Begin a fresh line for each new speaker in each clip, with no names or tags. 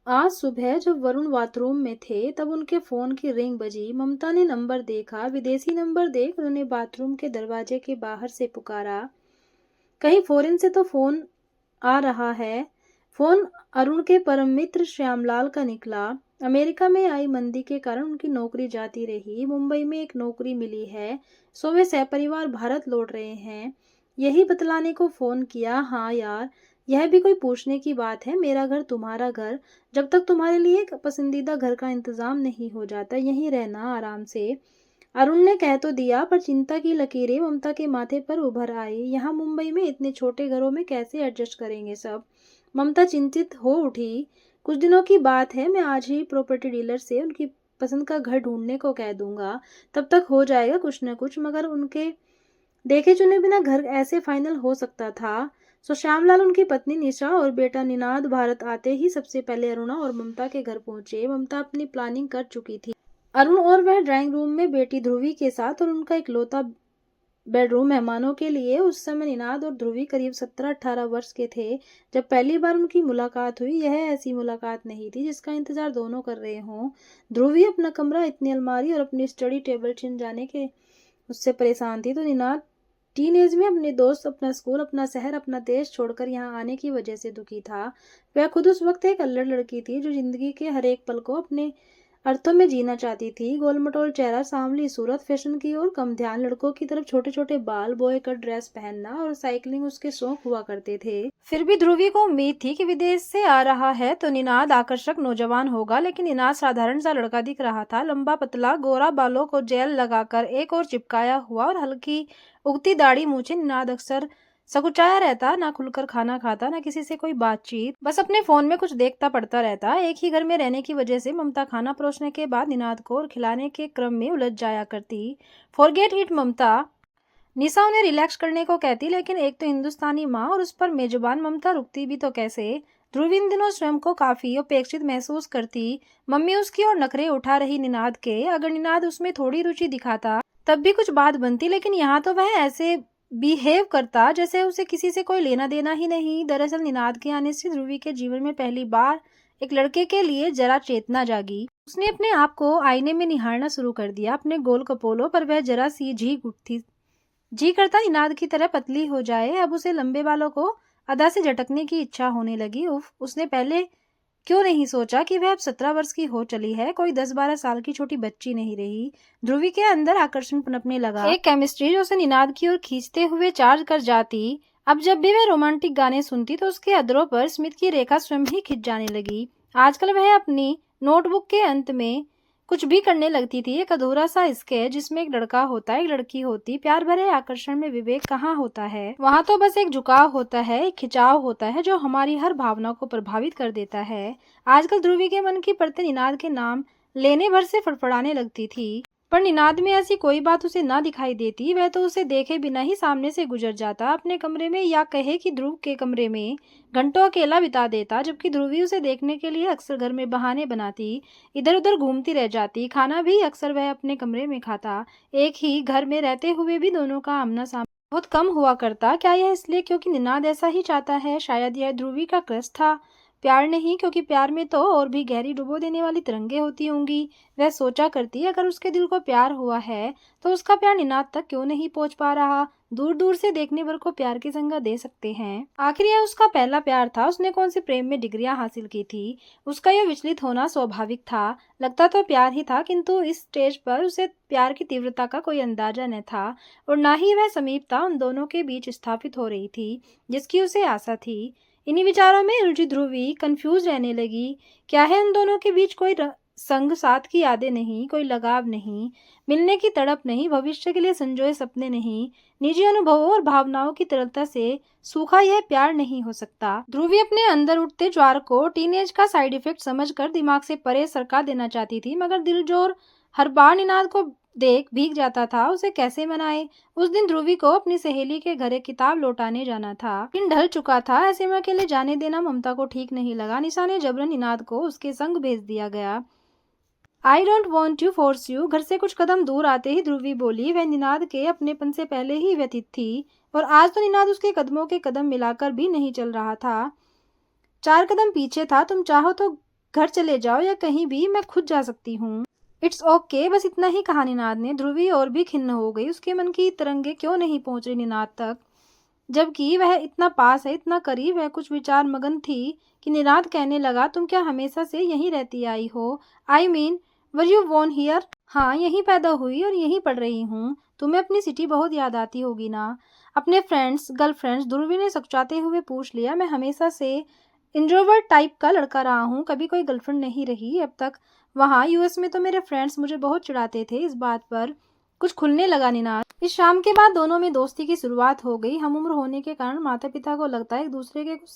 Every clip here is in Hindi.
आज सुबह जब वरुण बाथरूम में थे तब उनके फोन की रिंग बजी। ममता ने नंबर देखा, विदेशी नंबर देख उन्होंने बाथरूम के दरवाजे के बाहर से पुकारा, कहीं फॉरेन से तो फोन आ रहा है। फोन अरुण के परम मित्र श्यामलाल का निकला। अमेरिका में आई मंदी के कारण उनकी नौकरी जाती रही। मुंबई में एक नौकरी मिली है, सो वे सपरिवार भारत लौट रहे हैं। यही बतलाने को फोन किया। हाँ यार, यह भी कोई पूछने की बात है? मेरा घर तुम्हारा घर, जब तक तुम्हारे लिए एक पसंदीदा घर का इंतजाम नहीं हो जाता यहीं रहना आराम से। अरुण ने कह तो दिया, पर चिंता की लकीरें ममता के माथे पर उभर आई। यहाँ मुंबई में इतने छोटे घरों में कैसे एडजस्ट करेंगे सब? ममता चिंतित हो उठी। कुछ दिनों की बात है, मैं आज ही प्रॉपर्टी डीलर से उनकी पसंद का घर ढूंढने को कह दूंगा, तब तक हो जाएगा कुछ न कुछ। मगर उनके देखे चुने बिना घर ऐसे फाइनल हो सकता था? सो श्यामलाल, उनकी पत्नी निशा और बेटा निनाद भारत आते ही सबसे पहले अरुणा और ममता के घर पहुंचे। ममता अपनी प्लानिंग कर चुकी थी। अरुण और वह ड्राइंग रूम में बेटी ध्रुवी के साथ और उनका इकलौता बेडरूम मेहमानों के लिए। उस समय निनाद और ध्रुवी करीब 17-18 वर्ष के थे जब पहली बार उनकी मुलाकात हुई। यह ऐसी मुलाकात नहीं थी जिसका इंतजार दोनों कर रहे हों। ध्रुवी अपना कमरा, इतनी अलमारी और अपनी स्टडी टेबल छिन जाने के उससे परेशान थी, तो निनाद टीनेज में अपने दोस्त, अपना स्कूल, अपना शहर, अपना देश छोड़कर यहाँ आने की वजह से दुखी था। वह खुद उस वक्त एक अल्लड़ लड़की थी जो जिंदगी के हर एक पल को अपने अर्थों में जीना चाहती थी। गोलमटोल चेहरा, सांवली सूरत, फैशन की ओर कम ध्यान, लड़कों की तरफ छोटे छोटे बाल, बॉय कट ड्रेस पहनना और साइकिलिंग उसके शौक हुआ करते थे। फिर भी ध्रुवी को उम्मीद थी कि विदेश से आ रहा है तो निनाद आकर्षक नौजवान होगा, लेकिन निनाद साधारण सा लड़का दिख रहा था। लंबा पतला गोरा, बालों को जेल लगाकर एक और चिपकाया हुआ और हल्की उगती दाढ़ी मूछें। निनाद अक्सर सकुचाया रहता, ना खुलकर खाना खाता, ना किसी से कोई बातचीत, बस अपने फोन में कुछ देखता पड़ता रहता। एक ही घर में रहने की वजह से ममता खाना परोसने के बाद निनाद को और खिलाने के क्रम में उलझ जाया करती। फॉरगेट इट ममता, निशा उन्हें रिलैक्स करने को कहती, लेकिन एक तो हिंदुस्तानी माँ और उस पर मेजबान ममता रुकती भी तो कैसे? ध्रुवी इन दिनों स्वयं को काफी उपेक्षित महसूस करती। मम्मी उसकी ओर नखरे उठा रही निनाद के। अगर निनाद उसमें थोड़ी रुचि दिखाता तब भी कुछ बात बनती, लेकिन यहाँ तो वह ऐसे बिहेव करता जैसे उसे किसी से कोई लेना देना ही नहीं। दरअसल निनाद के आने से ध्रुवी के जीवन में पहली बार एक लड़के के लिए जरा चेतना जागी। उसने अपने आप को आईने में निहारना शुरू कर दिया। अपने गोल कपोलों पर वह जरा सी झीक उठती। जी करता निनाद की तरह पतली हो जाए। अब उसे लंबे बालों को अदा से झटकने की इच्छा होने लगी। उफ, उसने पहले क्यों नहीं सोचा कि वह अब 17 वर्ष की हो चली है, कोई 10-12 साल की छोटी बच्ची नहीं रही। ध्रुवी के अंदर आकर्षण पनपने लगा, एक केमिस्ट्री जो उसे निनाद की ओर खींचते हुए चार्ज कर जाती। अब जब भी वह रोमांटिक गाने सुनती तो उसके अधरों पर स्मित की रेखा स्वयं ही खिंच जाने लगी। आजकल वह अपनी नोटबुक के अंत में कुछ भी करने लगती थी, एक अधूरा सा स्केच जिसमें एक लड़का होता, एक लड़की होती। प्यार भरे आकर्षण में विवेक कहाँ होता है? वहाँ तो बस एक झुकाव होता है, एक खिंचाव होता है जो हमारी हर भावना को प्रभावित कर देता है। आजकल ध्रुवी के मन की परतें निनाद के नाम लेने भर से फड़फड़ाने लगती थी, पर निनाद में ऐसी कोई बात उसे ना दिखाई देती। वह तो उसे देखे बिना ही सामने से गुजर जाता अपने कमरे में, या कहे कि ध्रुव के कमरे में घंटों अकेला बिता देता, जबकि ध्रुवी उसे देखने के लिए अक्सर घर में बहाने बनाती, इधर उधर घूमती रह जाती। खाना भी अक्सर वह अपने कमरे में खाता। एक ही घर में रहते हुए भी दोनों का आमना सामना बहुत कम हुआ करता। क्या यह इसलिए क्योंकि निनाद ऐसा ही चाहता है? शायद यह ध्रुवी का क्रश था, प्यार नहीं, क्योंकि प्यार में तो और भी गहरी डुबो देने वाली तरंगे होती होंगी। वह सोचा करती, अगर उसके दिल को प्यार हुआ है तो उसका प्यार निनाद तक क्यों नहीं पहुंच पा रहा? दूर दूर से देखने भर को प्यार की संगा दे सकते हैं। आखिर यह उसका पहला प्यार था, उसने कौन सी प्रेम में डिग्रियां हासिल की थी? उसका यह विचलित होना स्वाभाविक था। लगता तो प्यार ही था, किंतु इस स्टेज पर उसे प्यार की तीव्रता का कोई अंदाजा न था, और न ही वह समीपता उन दोनों के बीच स्थापित हो रही थी जिसकी उसे आशा थी। इन्हीं विचारों में उलझी ध्रुवी कंफ्यूज रहने लगी। क्या है उन दोनों के बीच? कोई संग साथ की यादें नहीं, कोई लगाव नहीं, मिलने की तड़प नहीं, भविष्य के लिए संजोए सपने नहीं, निजी अनुभवों और भावनाओं की तरलता से सूखा यह प्यार नहीं हो सकता। ध्रुवी अपने अंदर उठते ज्वार को टीनेज का साइड इफेक्ट समझकर दिमाग से परे सरका देना चाहती थी, मगर दिलजोर हर बार निनाद को देख भीग जाता था। उसे कैसे मनाए? उस दिन ध्रुवी को अपनी सहेली के घर एक किताब लौटाने जाना था। दिन ढल चुका था, ऐसे में अकेले जाने देना ममता को ठीक नहीं लगा। निशा ने जबरन निनाद को उसके संग भेज दिया गया। I don't want to force you. घर से कुछ कदम दूर आते ही ध्रुवी बोली। वह निनाद के अपनेपन से पहले ही व्यथित थी, और आज तो निनाद उसके कदमों के कदम मिलाकर भी नहीं चल रहा था, 4 कदम पीछे था। तुम चाहो तो घर चले जाओ या कहीं भी, मैं खुद जा सकती हूँ। इट्स ओके, बस इतना ही कहा निनाद ने। ध्रुवी और भी खिन्न हो गई। उसके मन की तरंगे क्यों नहीं पहुंच रही निनाद तक, जबकि वह इतना पास है, इतना करीब है। कुछ विचार मगन थी कि निनाद कहने लगा, तुम क्या हमेशा से यहीं रहती आई हो? I mean, were you born here? हाँ, यहीं पैदा हुई और यहीं पढ़ रही हूँ। तुम्हें अपनी सिटी बहुत याद आती होगी ना, अपने फ्रेंड्स, गर्लफ्रेंड्स? ध्रुवी ने सकचाते हुए पूछ लिया। मैं हमेशा से इंट्रोवर्ट टाइप का लड़का रहा हूँ, कभी कोई गर्लफ्रेंड नहीं रही अब तक। वहाँ यूएस में तो मेरे फ्रेंड्स मुझे बहुत चिढ़ाते थे इस बात पर। कुछ खुलने लगा निनाद। इस शाम के बाद दोनों में दोस्ती की शुरुआत हो गई। हम उम्र होने के कारण माता पिता को लगता है एक दूसरे के कुछ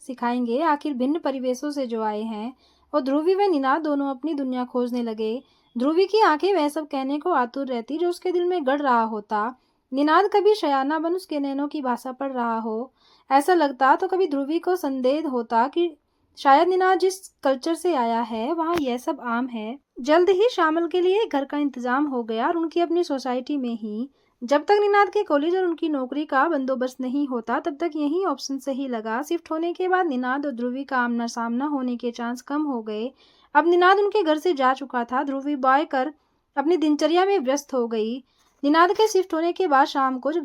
सिखाएंगे, आखिर भिन्न परिवेशों से जो आए हैं। और ध्रुवी व निनाद दोनों अपनी दुनिया खोजने लगे। ध्रुवी की आंखें वह सब कहने को आतुर रहती जो उसके दिल में गड़ रहा होता। निनाद कभी शयाना बन उसके नैनों की भाषा पढ़ रहा हो, ऐसा लगता। तो कभी ध्रुवी को संदेह होता कि शायद निनाद जिस कल्चर से आया है वहाँ यह सब आम है। जल्द ही शामिल के लिए घर का इंतजाम हो गया और उनकी अपनी सोसाइटी में ही। जब तक निनाद के कॉलेज और उनकी नौकरी का बंदोबस्त नहीं होता तब तक यही ऑप्शन सही लगा। शिफ्ट होने के बाद निनाद और ध्रुवी का आमना सामना होने के चांस कम हो गए। अब निनाद उनके घर से जा चुका था। ध्रुवी बॉय कर अपनी दिनचर्या में व्यस्त हो गई। निनाद के शिफ्ट होने के बाद शाम को जब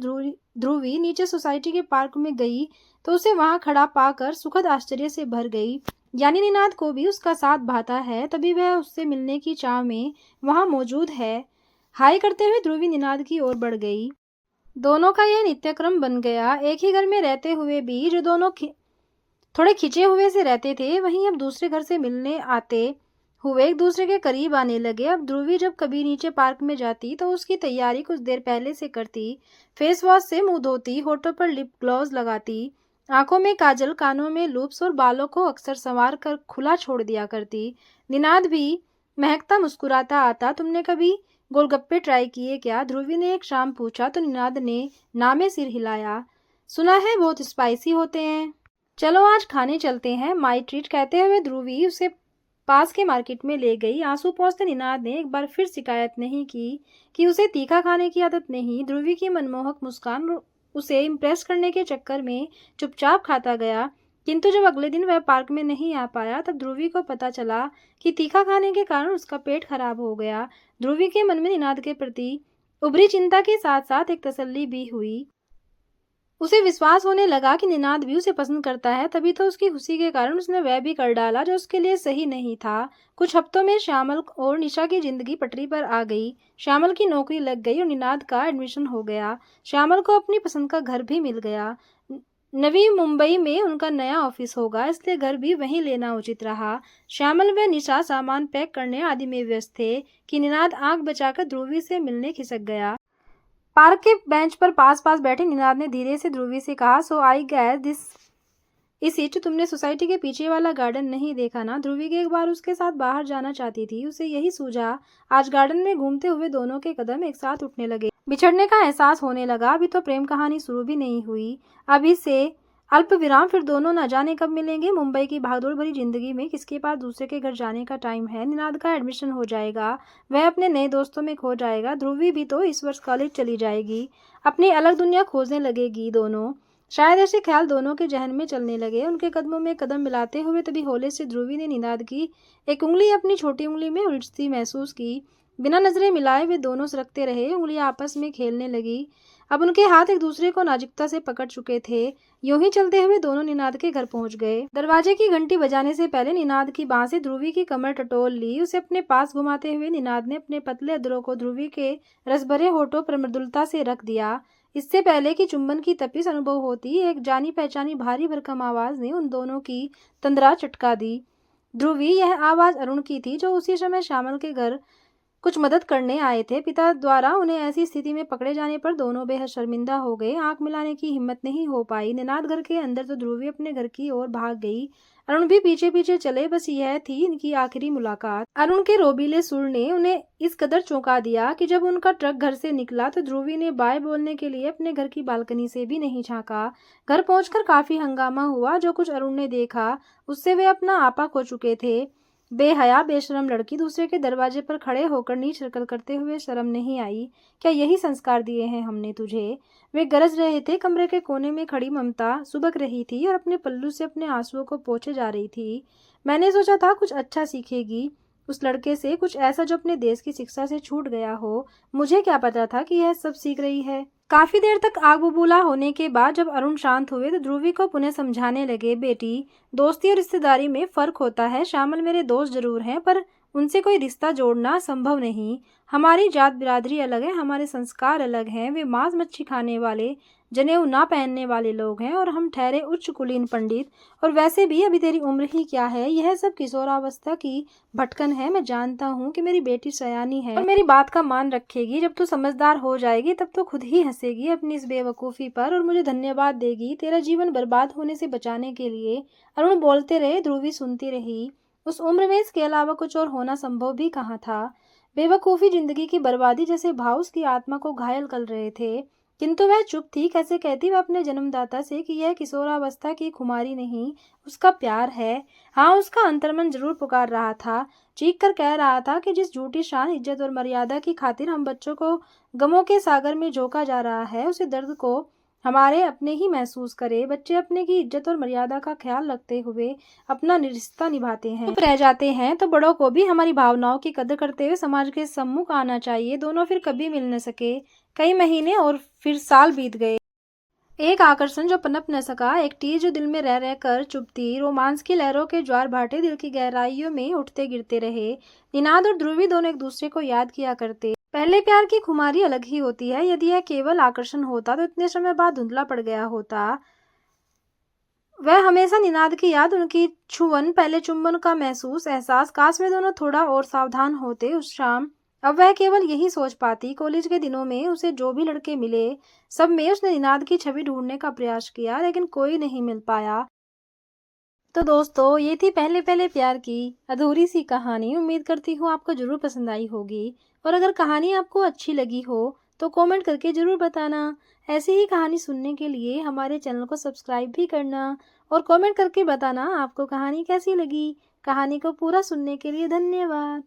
ध्रुवी नीचे सोसाइटी के पार्क में गई तो उसे वहां खड़ा पाकर सुखद आश्चर्य से भर गई। यानी निनाद को भी उसका साथ भाता है, तभी वह उससे मिलने की चाह में वहां मौजूद है। हाय करते हुए ध्रुवी निनाद की ओर बढ़ गई। दोनों का यह नित्यक्रम बन गया। एक ही घर में रहते हुए भी जो दोनों थोड़े खिंचे हुए से रहते थे, वहीं अब दूसरे घर से मिलने आते हुए एक दूसरे के करीब आने लगे। अब ध्रुवी जब कभी नीचे पार्क में जाती तो उसकी तैयारी कुछ देर पहले से करती। फेस वॉश से मुंह धोती, होठों पर लिप ग्लॉस लगाती, आंखों में काजल, कानों में लूप्स और बालों को अक्सर संवार कर खुला छोड़ दिया करती। निनाद भी महकता मुस्कुराता आता। तुमने कभी गोलगप्पे ट्राई किए क्या? ध्रुवी ने एक शाम पूछा तो निनाद ने नामे सिर हिलाया। सुना है बहुत स्पाइसी होते हैं, चलो आज खाने चलते हैं, माई ट्रीट। कहते हुए ध्रुवी उसे पास के मार्केट में ले गई। आंसू पोंछते निनाद ने एक बार फिर शिकायत नहीं की कि उसे तीखा खाने की आदत नहीं। ध्रुवी की मनमोहक मुस्कान उसे इम्प्रेस करने के चक्कर में चुपचाप खाता गया। किंतु जब अगले दिन वह पार्क में नहीं आ पाया तब ध्रुवी को पता चला कि तीखा खाने के कारण उसका पेट खराब हो गया। ध्रुवी के मन में निनाद के प्रति उभरी चिंता के साथ साथ एक तसल्ली भी हुई। उसे विश्वास होने लगा कि निनाद भी उसे पसंद करता है, तभी तो उसकी खुशी के कारण उसने वह भी कर डाला जो उसके लिए सही नहीं था। कुछ हफ्तों में श्यामल और निशा की जिंदगी पटरी पर आ गई। श्यामल की नौकरी लग गई और निनाद का एडमिशन हो गया। श्यामल को अपनी पसंद का घर भी मिल गया। नवी मुंबई में उनका नया ऑफिस होगा, इसलिए घर भी वहीं लेना उचित रहा। श्यामल व निशा सामान पैक करने आदि में व्यस्त थे कि निनाद आंख बचाकर ध्रुवी से मिलने खिसक गया। पार्क के बेंच पर पास पास बैठे निनाद ने धीरे से ध्रुवी से कहा, सो आई गैस दिस इस इट। तुमने सोसाइटी के पीछे वाला गार्डन नहीं देखा ना? ध्रुवी के एक बार उसके साथ बाहर जाना चाहती थी, उसे यही सूझा। आज गार्डन में घूमते हुए दोनों के कदम एक साथ उठने लगे। बिछड़ने का एहसास होने लगा। अभी तो प्रेम कहानी शुरू भी नहीं हुई। अभी से अल्प विराम, फिर दोनों न जाने कब मिलेंगे। मुंबई की भागदौड़ भरी जिंदगी में किसके पास दूसरे के घर जाने का टाइम है? निनाद का एडमिशन हो जाएगा, वह अपने नए दोस्तों में खो जाएगा। ध्रुवी भी तो इस वर्ष कॉलेज चली जाएगी, अपनी अलग दुनिया खोजने लगेगी। दोनों शायद ऐसे ख्याल दोनों के जहन में चलने लगे। उनके कदमों में कदम मिलाते हुए तभी होले से ध्रुवी ने निनाद की एक उंगली अपनी छोटी उंगली में उलझती महसूस की। बिना नजरें मिलाए वे दोनों सरकते रहे। उंगलियां आपस में खेलने लगी। अब उनके हाथ एक दूसरे को नाजुकता से पकड़ चुके थे। यूं ही चलते हुए दोनों निनाद के घर पहुंच गए। दरवाजे की घंटी बजाने से पहले निनाद की बांह से ध्रुवी की कमर टटोल ली। उसे अपने पास घुमाते हुए निनाद ने अपने पतले अधरों को ध्रुवी के रसभरे होठों पर मृदुलता से रख दिया। इससे पहले कि चुंबन की तपिश अनुभव होती, एक जानी पहचानी भारी भरकम आवाज ने उन दोनों की तंद्रा चटका दी। ध्रुवी, यह आवाज अरुण की थी जो उसी समय श्यामल के घर कुछ मदद करने आए थे। पिता द्वारा उन्हें ऐसी स्थिति में पकड़े जाने पर दोनों बेहद शर्मिंदा हो गए। आंख मिलाने की हिम्मत नहीं हो पाई। निनाद घर के अंदर तो ध्रुवी अपने घर की ओर भाग गई। अरुण भी पीछे पीछे चले। बस यह थी इनकी आखिरी मुलाकात। अरुण के रोबीले सुर ने उन्हें इस कदर चौंका दिया कि जब उनका ट्रक घर से निकला तो ध्रुवी ने बाय बोलने के लिए अपने घर की बालकनी से भी नहीं झांका। घर पहुंचकर काफी हंगामा हुआ। जो कुछ अरुण ने देखा उससे वे अपना आपा खो चुके थे। बेहया बेशरम लड़की दूसरे के दरवाजे पर खड़े होकर नीच हरकत करते हुए शर्म नहीं आई? क्या यही संस्कार दिए हैं हमने तुझे? वे गरज रहे थे। कमरे के कोने में खड़ी ममता सुबक रही थी और अपने पल्लू से अपने आंसुओं को पोंछे जा रही थी। मैंने सोचा था कुछ अच्छा सीखेगी उस लड़के से, कुछ ऐसा जो अपने देश की शिक्षा से छूट गया हो। मुझे क्या पता था कि यह सब सीख रही है। काफी देर तक आग बबूला होने के बाद जब अरुण शांत हुए तो ध्रुवी को पुनः समझाने लगे, बेटी, दोस्ती और रिश्तेदारी में फर्क होता है। श्यामल मेरे दोस्त जरूर हैं, पर उनसे कोई रिश्ता जोड़ना संभव नहीं। हमारी जात बिरादरी अलग है, हमारे संस्कार अलग हैं। वे मांस मच्छी खाने वाले, जनेऊ ना पहनने वाले लोग हैं और हम ठहरे उच्च कुलीन पंडित। और वैसे भी अभी तेरी उम्र ही क्या है? यह सब किशोरावस्था की भटकन है। मैं जानता हूँ कि मेरी बेटी सयानी है और मेरी बात का मान रखेगी। जब तू समझदार हो जाएगी तब तो खुद ही हंसेगी अपनी इस बेवकूफ़ी पर और मुझे धन्यवाद देगी तेरा जीवन बर्बाद होने से बचाने के लिए। अरुण बोलते रहे, ध्रुवी सुनती रही। उस उम्र में इसके अलावा कुछ और होना संभव भी कहाँ था। बेवकूफ़ी, जिंदगी की बर्बादी जैसे भाव उसकी आत्मा को घायल कर रहे थे। किंतु वह चुप थी। कैसे कहती वह अपने जन्मदाता से कि यह किशोरावस्था की खुमारी नहीं, उसका प्यार है। हाँ, उसका अंतर्मन जरूर पुकार रहा था, चीख कर कह रहा था कि जिस झूठी शान, इज्जत और मर्यादा की खातिर हम बच्चों को गमों के सागर में झोंका जा रहा है, उसे दर्द को हमारे अपने ही महसूस करे। बच्चे अपने की इज्जत और मर्यादा का ख्याल रखते हुए अपना रिश्ता निभाते हैं, चुप रह जाते हैं, तो बड़ों को भी हमारी भावनाओं की कदर करते हुए समाज के सम्मुख आना चाहिए। दोनों फिर कभी मिल न सके। कई महीने और फिर साल बीत गए। एक आकर्षण जो पनप न सका, एक टीर जो दिल में रह रह कर चुभती, रोमांस की लहरों के ज्वार भाटे दिल की गहराइयों में उठते गिरते रहे। निनाद और ध्रुवी दोनों एक दूसरे को याद किया करते। पहले प्यार की खुमारी अलग ही होती है। यदि यह केवल आकर्षण होता तो इतने समय बाद धुंधला पड़ गया होता। वह हमेशा निनाद की याद, उनकी छुअन, पहले चुंबन का महसूस, एहसास, काश वे दोनों थोड़ा और सावधान होते उस शाम। अब वह केवल यही सोच पाती। कॉलेज के दिनों में उसे जो भी लड़के मिले, सब में उसने निनाद की छवि ढूंढने का प्रयास किया, लेकिन कोई नहीं मिल पाया। तो दोस्तों, ये थी पहले पहले प्यार की अधूरी सी कहानी। उम्मीद करती हूँ आपको जरूर पसंद आई होगी। और अगर कहानी आपको अच्छी लगी हो तो कमेंट करके जरूर बताना। ऐसी ही कहानी सुनने के लिए हमारे चैनल को सब्सक्राइब भी करना और कमेंट करके बताना आपको कहानी कैसी लगी। कहानी को पूरा सुनने के लिए धन्यवाद।